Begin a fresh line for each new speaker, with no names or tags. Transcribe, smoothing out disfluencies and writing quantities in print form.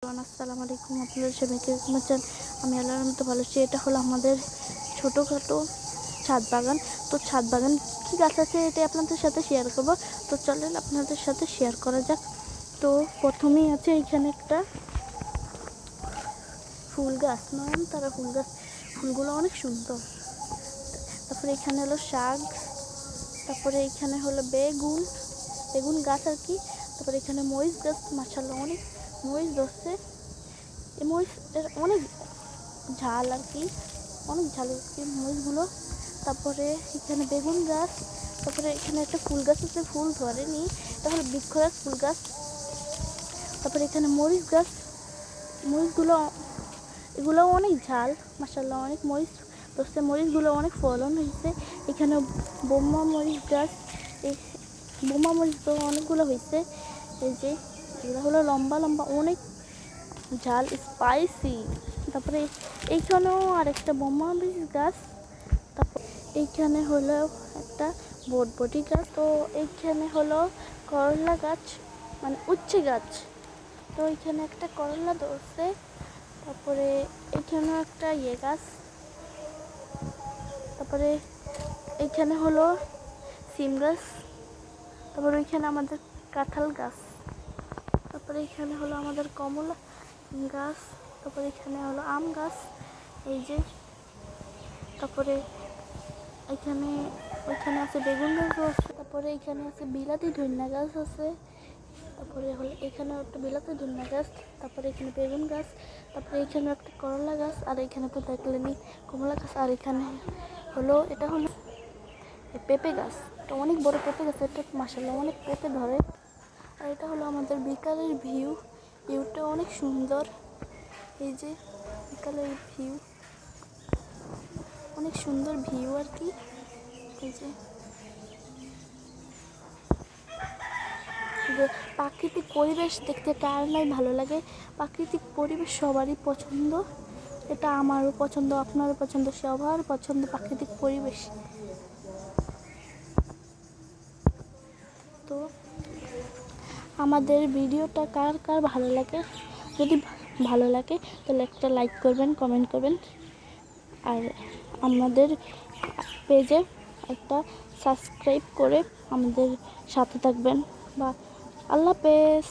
আসসালামু আলাইকুম, আপনাদের সবাইকে জানাচ্ছেন আমি আল্লাহর মতো ভালো আছি। এটা হলো আমাদের ছোটোখাটো ছাদ বাগান। তো ছাদ বাগান কী গাছ আছে এটা আপনাদের সাথে শেয়ার করব। তো চলেন আপনাদের সাথে শেয়ার করা যাক। তো প্রথমেই আছে এখানে একটা ফুল গাছ, নয়নতারা ফুল গাছ। ফুলগুলো অনেক সুন্দর। তারপরে এখানে হলো শাক, তারপরে এখানে হলো বেগুন গাছ আর কি। তারপরে এখানে মরিচ গাছ, মাশাআল্লাহ অনেক মরিচ ধরছে। এই মরিচের অনেক ঝাল আর কি, অনেক ঝাল আর কি মরিচগুলো। তারপরে এখানে বেগুন গাছ, তারপরে এখানে একটা ফুল গাছ আছে, ফুল ধরেনি, এটা হলো বৃক্ষরাজ ফুল গাছ। তারপরে এখানে মরিচ গাছ, এগুলোও অনেক ঝাল, মাশাআল্লাহ অনেক মরিচ ধরছে, মরিচগুলো অনেক ফলন হয়েছে। এখানে বোম্বা মরিচ গাছ, এই বোম্বা মরিচ তো অনেকগুলো হয়েছে। এই যে এগুলো হলো লম্বা লম্বা, অনেক ঝাল, স্পাইসি। তারপরে এইখানেও আরেকটা বোম্বা মরিচ গাছ। তারপর এইখানে হলো একটা বটবটি গাছ। তো এইখানে হলো করলা গাছ, মানে উচ্ছে গাছ। তো এইখানে একটা করলা ধরছে। তারপরে এইখানেও একটা গাছ। তারপরে এইখানে হলো সিম গাছ। তারপরে ওইখানে আমাদের কাঁঠাল গাছ। তারপরে এখানে হলো আমাদের কমলা গাছ। তারপরে এখানে হলো আম গাছ, এই যে। তারপরে ওইখানে আছে বেগুন গাছও আছে। তারপরে এখানে আছে বিলাতি ধনিয়া গাছ আছে। তারপরে হলো এখানে একটা বিলাতি ধনিয়া গাছ। তারপরে এখানে বেগুন গাছ। তারপরে এখানে একটা করলা গাছ, আর এখানে তো দেখলেনি কমলা গাছ। আর এখানে হলো এটা হলো পেঁপে গাছ। এটা অনেক বড় পেঁপে গাছ, এটা মাশাআল্লাহ অনেক পেঁপে ধরে। আর এটা হলো আমাদের বিকালের ভিউটা অনেক সুন্দর। এই যে বিকালের ভিউ, অনেক সুন্দর ভিউ আর কি। এই যে প্রাকৃতিক পরিবেশ দেখতে কার নাই ভালো লাগে। প্রাকৃতিক পরিবেশ সবারই পছন্দ, এটা আমারও পছন্দ, আপনারও পছন্দ, সবার পছন্দ প্রাকৃতিক পরিবেশ। তো আমাদের ভিডিওটা কার কার ভালো লাগে, যদি ভালো লাগে তাহলে একটা লাইক করবেন, কমেন্ট করবেন, আর আমাদের পেজে একটা সাবস্ক্রাইব করে আমাদের সাথে থাকবেন। বা আল্লাহ হাফেজ।